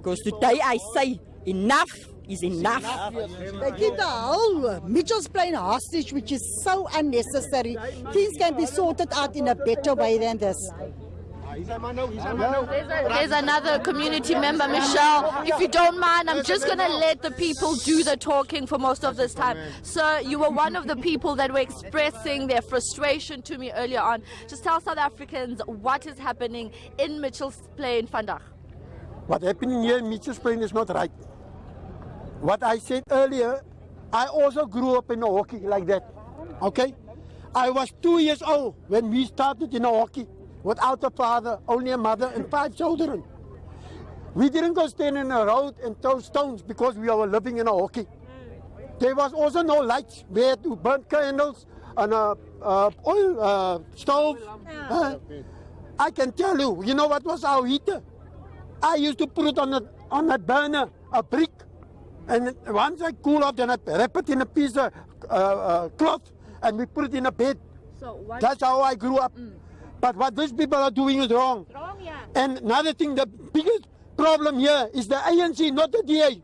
Because today I say enough is enough. They keep the whole Mitchell's Plain hostage, which is so unnecessary. Things can be sorted out in a better way than this. There's another community member, Michelle. If you don't mind, I'm just going to let the people do the talking for most of this time. Sir, you were one of the people that were expressing their frustration to me earlier on. Just tell South Africans what is happening in Mitchell's Plain vandag. What happening here in Mitchell's Plain is not right. What I said earlier, I also grew up in a hockey like that. Okay? I was 2 years old when we started in a hockey. Without a father, only a mother and 5 children. We didn't go stand in a road and throw stones because we were living in a hockey. There was also no lights. We had to burn candles on a oil stove. I can tell you, you know what was our heater? I used to put it on a burner, a brick. And once I cool off, then I wrap it in a piece of cloth and we put it in a bed. That's how I grew up. But what these people are doing is wrong. And another thing, the biggest problem here is the ANC, not the DA.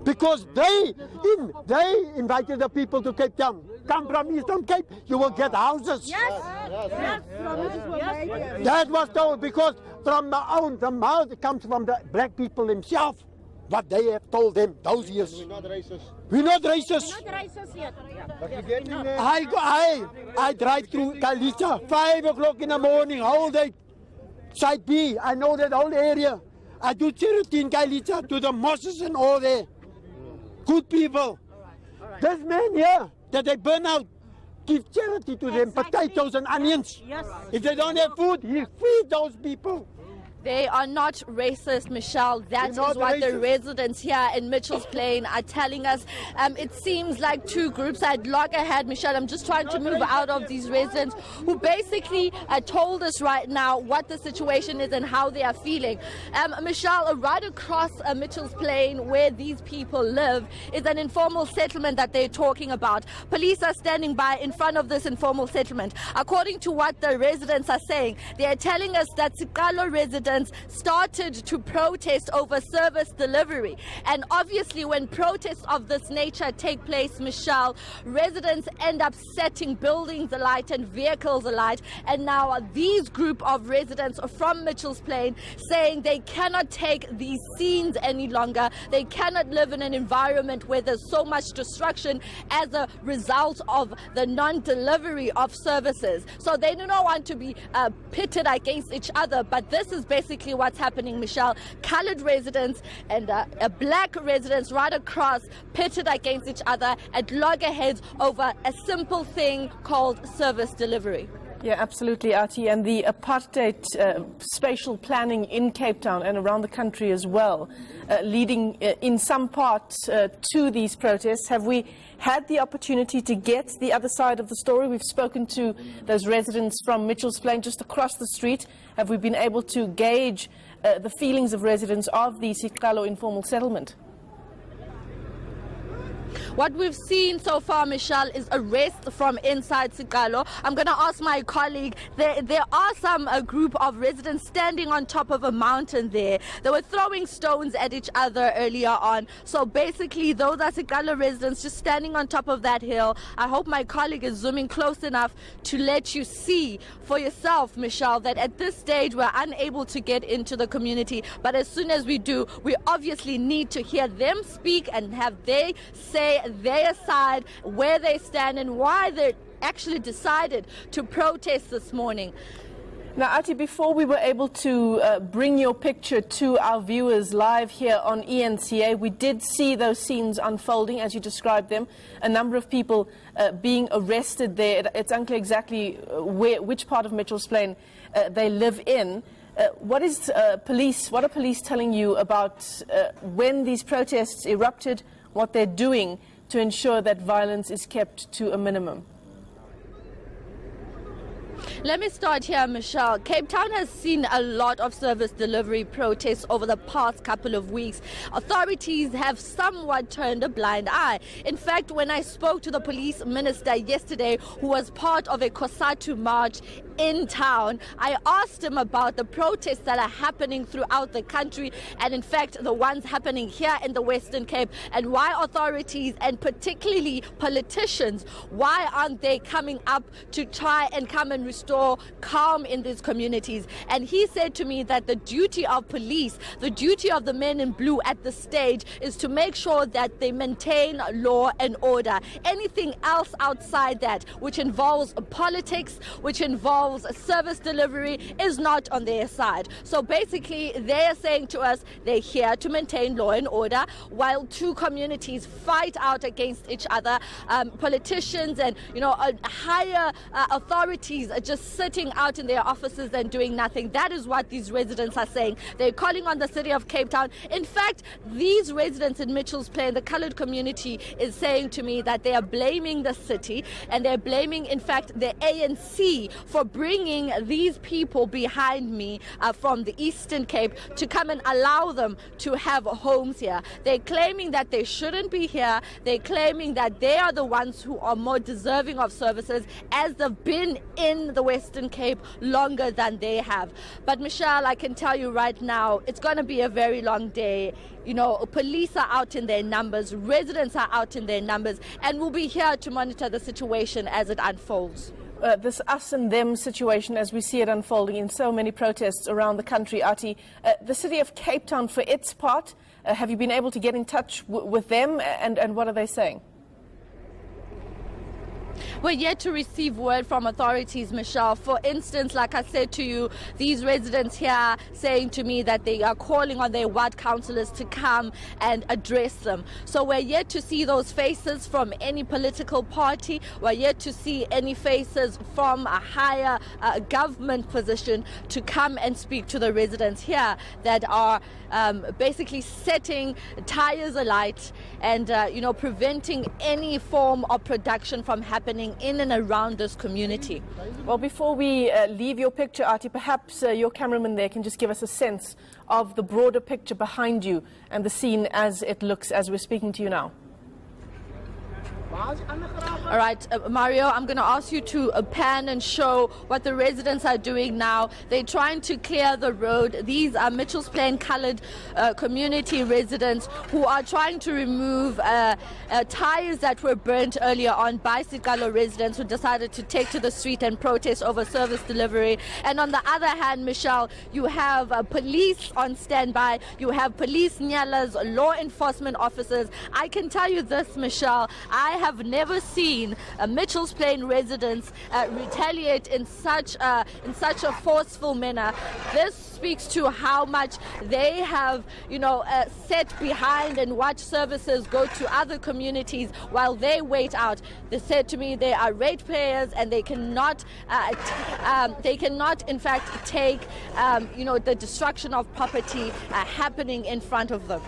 Because they invited the people to Cape Town. Come from Eastern Cape, you will get houses. That was told because from the mouth it comes from the black people themselves. What they have told them those years. We're not racist. We're not racist. We're not racist yet. I drive through Kalisa, 5 o'clock in the morning, whole day. Side B, I know that whole area. I do charity in Kalisa to the mosques and all there. Good people. This man here that they burn out, give charity to them, potatoes and onions. Yes. If they don't have food, he feed those people. They are not racist, Michelle. That is what racist. The residents here in Mitchell's Plain are telling us. It seems like two groups. I'd log ahead, Michelle. I'm just trying to move out of these residents who basically told us right now what the situation is and how they are feeling. Michelle, right across Mitchell's Plain where these people live is an informal settlement that they're talking about. Police are standing by in front of this informal settlement. According to what the residents are saying, they are telling us that Sikalo residents started to protest over service delivery. And obviously when protests of this nature take place, Michelle, residents end up setting buildings alight and vehicles alight. And now these group of residents from Mitchell's Plain saying they cannot take these scenes any longer. They cannot live in an environment where there's so much destruction as a result of the non-delivery of services. So they do not want to be pitted against each other, but this is basically what's happening, Michelle. Colored residents and black residents right across pitted against each other at loggerheads over a simple thing called service delivery. Yeah, absolutely, Artie. And the apartheid spatial planning in Cape Town and around the country as well, leading in some parts to these protests. Have we had the opportunity to get the other side of the story? We've spoken to those residents from Mitchell's Plain just across the street. Have we been able to gauge the feelings of residents of the Sikalo informal settlement? What we've seen so far, Michelle, is arrests from inside Sikalo. I'm going to ask my colleague, there are some a group of residents standing on top of a mountain there. They were throwing stones at each other earlier on. So basically, those are Sikalo residents just standing on top of that hill. I hope my colleague is zooming close enough to let you see for yourself, Michelle, that at this stage we're unable to get into the community. But as soon as we do, we obviously need to hear them speak and have they say their side, where they stand and why they actually decided to protest this morning. Now, Ati, before we were able to bring your picture to our viewers live here on ENCA, we did see those scenes unfolding as you described them. A number of people being arrested there. It's unclear exactly which part of Mitchell's Plain they live in. What are police telling you about when these protests erupted, what they're doing to ensure that violence is kept to a minimum? Let me start here, Michelle. Cape Town has seen a lot of service delivery protests over the past couple of weeks. Authorities have somewhat turned a blind eye. In fact, when I spoke to the police minister yesterday, who was part of a COSATU march in town. I asked him about the protests that are happening throughout the country, and in fact the ones happening here in the Western Cape, and why authorities and particularly politicians, why aren't they coming up to try and come and restore calm in these communities. And he said to me that the duty of police, the duty of the men in blue at the stage, is to make sure that they maintain law and order. Anything else outside that, which involves politics, which involves service delivery, is not on their side. So basically they're saying to us they're here to maintain law and order while two communities fight out against each other. Politicians and higher authorities are just sitting out in their offices and doing nothing. That is what these residents are saying. They're calling on the city of Cape Town. In fact, these residents in Mitchell's Plain, the coloured community, is saying to me that they are blaming the city, and they're blaming, in fact, the ANC for bringing these people behind me from the Eastern Cape to come and allow them to have homes here. They're claiming that they shouldn't be here. They're claiming that they are the ones who are more deserving of services, as they've been in the Western Cape longer than they have. But Michelle, I can tell you right now, it's going to be a very long day. Police are out in their numbers, residents are out in their numbers, and we'll be here to monitor the situation as it unfolds. This us and them situation, as we see it unfolding in so many protests around the country, Ati, the city of Cape Town, for its part, have you been able to get in touch with them, and what are they saying? We're yet to receive word from authorities, Michelle. For instance, like I said to you, these residents here saying to me that they are calling on their ward councillors to come and address them. So we're yet to see those faces from any political party. We're yet to see any faces from a higher government position to come and speak to the residents here that are basically setting tires alight and preventing any form of production from happening in and around this community. Well, before we leave your picture, Ati, perhaps your cameraman there can just give us a sense of the broader picture behind you and the scene as it looks as we're speaking to you now. All right, Mario, I'm going to ask you to pan and show what the residents are doing now. They're trying to clear the road. These are Mitchell's Plain coloured community residents who are trying to remove tires that were burnt earlier on by Sikalo residents who decided to take to the street and protest over service delivery. And on the other hand, Michelle, you have police on standby. You have police nyalas, law enforcement officers. I can tell you this, Michelle, I have never seen Mitchell's Plain residents retaliate in such a forceful manner. This speaks to how much they have, set behind and watch services go to other communities while they wait out. They said to me they are ratepayers and they cannot, in fact, take, the destruction of property happening in front of them.